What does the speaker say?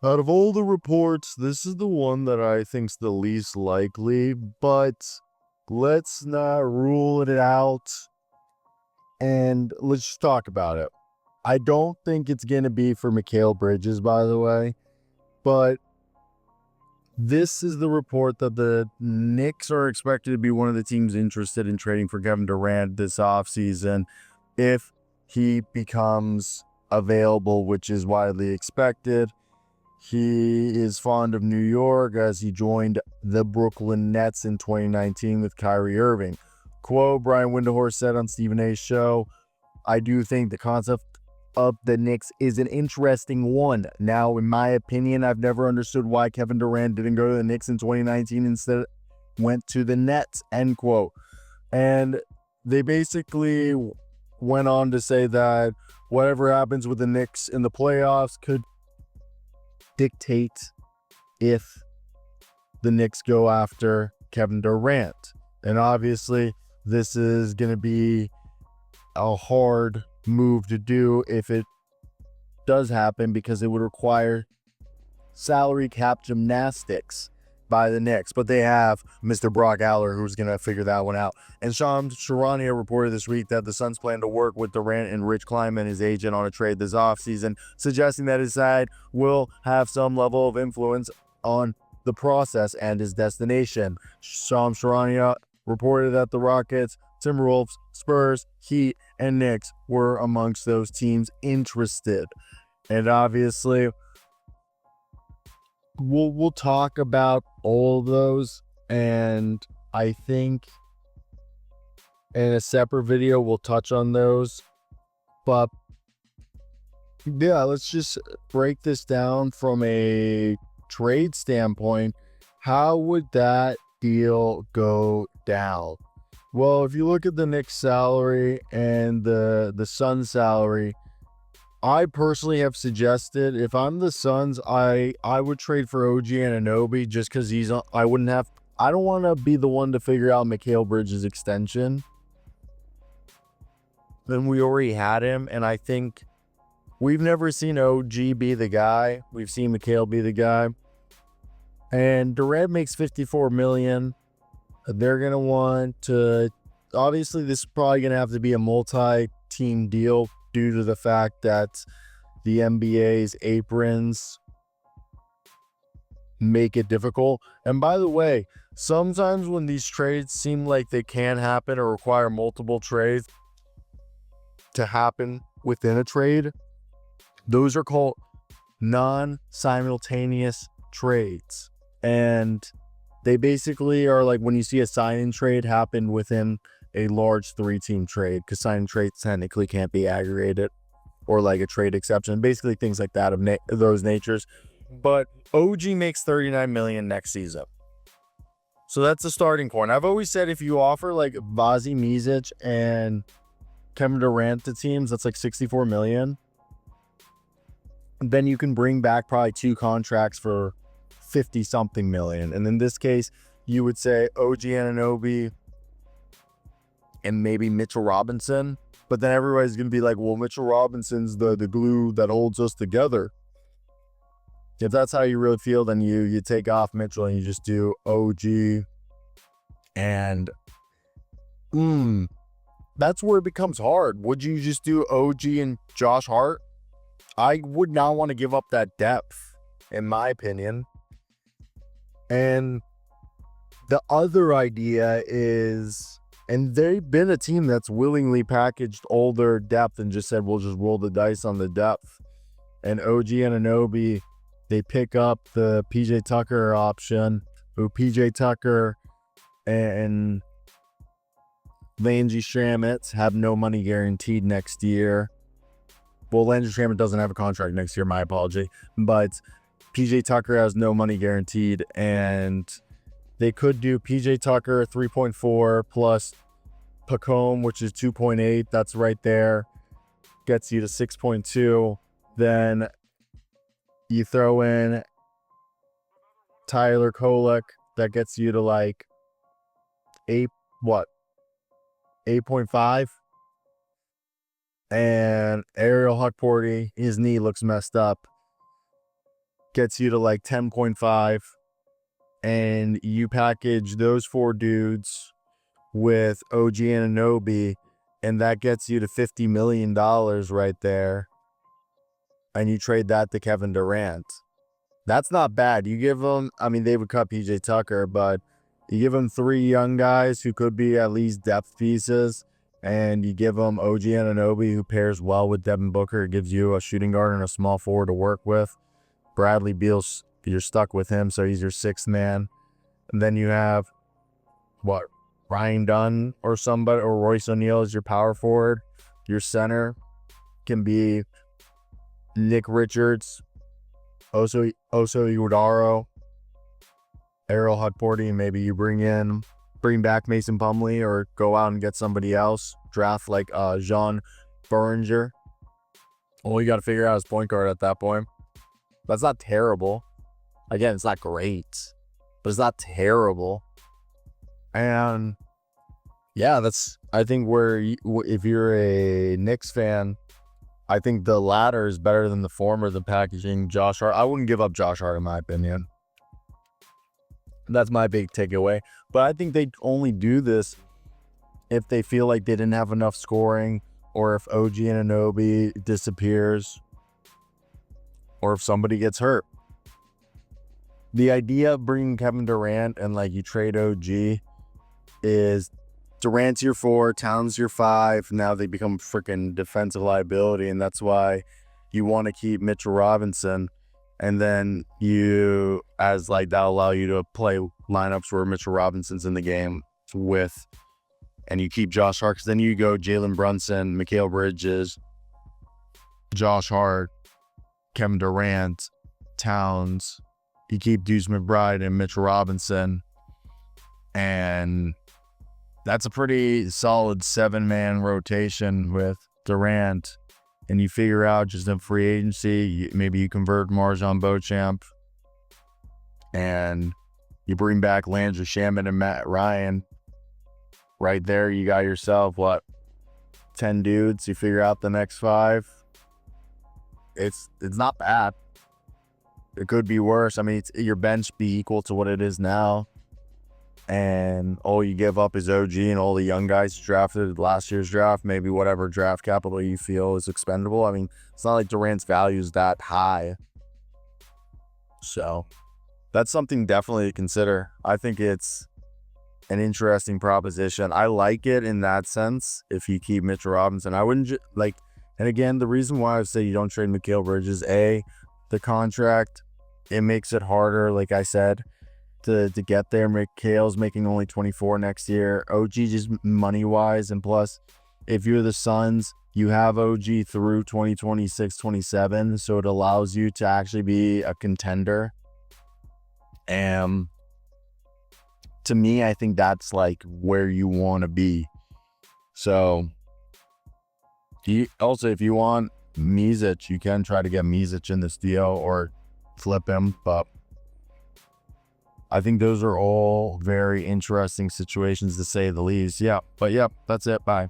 Out of all the reports, this is the one that I think's the least likely, but let's not rule it out and let's just talk about it. I don't think it's going to be for Mikal Bridges, by the way, but this is the report that the Knicks are expected to be one of the teams interested in trading for Kevin Durant this offseason if he becomes available, which is widely expected. He is fond of New York as he joined the Brooklyn Nets in 2019 with Kyrie Irving. Quote, Brian Windhorst said on Stephen A's show, I do think the concept of the Knicks is an interesting one. Now, in my opinion, I've never understood why Kevin Durant didn't go to the Knicks in 2019 instead went to the Nets, end quote. And they basically went on to say that whatever happens with the Knicks in the playoffs could dictate if the Knicks go after Kevin Durant. And obviously, this is going to be a hard move to do if it does happen because it would require salary cap gymnastics by the Knicks. But they have Mr. Brock Aller who's going to figure that one out. And Shams Charania reported this week that the Suns plan to work with Durant and Rich Kleiman, his agent, on a trade this offseason, suggesting that his side will have some level of influence on the process and his destination. Shams Charania reported that the Rockets, Timberwolves, Spurs, Heat, and Knicks were amongst those teams interested. And obviously, we'll talk about all of those, and I think in a separate video we'll touch on those. But yeah, let's just break this down from a trade standpoint. How would that deal go down? Well, if you look at the Knicks salary and the Suns salary, I personally have suggested if I'm the Suns, I would trade for OG Anunoby just because I don't want to be the one to figure out Mikal Bridges' extension. Then we already had him, and I think we've never seen OG be the guy. We've seen Mikal be the guy. And Durant makes $54 million. They're going to want to, obviously this is probably going to have to be a multi-team deal due to the fact that the NBA's aprons make it difficult. And by the way, sometimes when these trades seem like they can happen or require multiple trades to happen within a trade, those are called non-simultaneous trades. And they basically are like when you see a sign-in trade happen within a large 3-team trade, because sign-in trades technically can't be aggregated, or like a trade exception, basically things like that of those natures. But OG makes $39 million next season, so that's the starting point. I've always said if you offer like Vazi Mizic and Kevin Durant to teams, that's like $64 million. Then you can bring back probably 2 contracts for 50 something million. And in this case, you would say OG Anunoby and maybe Mitchell Robinson. But then everybody's going to be like, well, Mitchell Robinson's the glue that holds us together. If that's how you really feel, then you take off Mitchell and you just do OG. And that's where it becomes hard. Would you just do OG and Josh Hart? I would not want to give up that depth, in my opinion. And the other idea is, and they've been a team that's willingly packaged all their depth and just said, we'll just roll the dice on the depth. And OG Anunoby, they pick up the PJ Tucker option, who PJ Tucker and Landry Shamet have no money guaranteed next year. Well, Landry Shamet doesn't have a contract next year, my apology. But PJ Tucker has no money guaranteed, and they could do PJ Tucker 3.4 plus Pacome, which is 2.8. That's right there. Gets you to 6.2. Then you throw in Tyler Kolek. That gets you to like 8.5. And Ariel Huckporty, his knee looks messed up. gets you to like 10.5, and you package those 4 dudes with OG Anunoby, and that gets you to $50 million right there, and you trade that to Kevin Durant. That's not bad. You give them, I mean, they would cut PJ Tucker, but you give them 3 young guys who could be at least depth pieces, and you give them OG Anunoby, who pairs well with Devin Booker. It gives you a shooting guard and a small forward to work with. Bradley Beal's, you're stuck with him, so he's your 6th man. And then you have, what, Ryan Dunn or somebody, or Royce O'Neal as your power forward. Your center can be Nick Richards, Oso Iguodaro, Errol Hudporty, and maybe you bring back Mason Plumlee, or go out and get somebody else. Draft like Jean Beringer. All you got to figure out is point guard at that point. That's not terrible. Again, it's not great, but it's not terrible. And yeah, that's, I think, if you're a Knicks fan, I think the latter is better than the former, the packaging Josh Hart. I wouldn't give up Josh Hart, in my opinion. That's my big takeaway. But I think they only do this if they feel like they didn't have enough scoring, or if OG Anunoby disappears, or if somebody gets hurt. The idea of bringing Kevin Durant and like you trade OG is Durant's your 4, Towns your 5. Now they become freaking defensive liability, and that's why you want to keep Mitchell Robinson. And then you, as like, that'll allow you to play lineups where Mitchell Robinson's in the game with, and you keep Josh Hart, because then you go Jalen Brunson, Mikal Bridges, Josh Hart, Kevin Durant, Towns. You keep Deuce McBride and Mitchell Robinson, and that's a pretty solid 7-man rotation with Durant. And you figure out just in free agency, maybe you convert Marjon Beauchamp, and you bring back Landry Shamet and Matt Ryan. Right there, you got yourself, 10 dudes. You figure out the next 5. It's not bad. It could be worse. I mean, your bench be equal to what it is now, and all you give up is OG and all the young guys drafted last year's draft, maybe whatever draft capital you feel is expendable. I mean, it's not like Durant's value is that high. So that's something definitely to consider. I think it's an interesting proposition. I like it in that sense. If you keep Mitchell Robinson, I wouldn't and again, the reason why I say you don't trade Mikal Bridges, the contract, it makes it harder, like I said, to get there. Mikal's making only 24 next year. OG just money-wise, and plus, if you're the Suns, you have OG through 2026, 27, so it allows you to actually be a contender. And to me, I think that's like where you want to be. So, if you want Micic, you can try to get Micic in this deal or flip him, but I think those are all very interesting situations, to say the least. Yeah, but yep, that's it. Bye.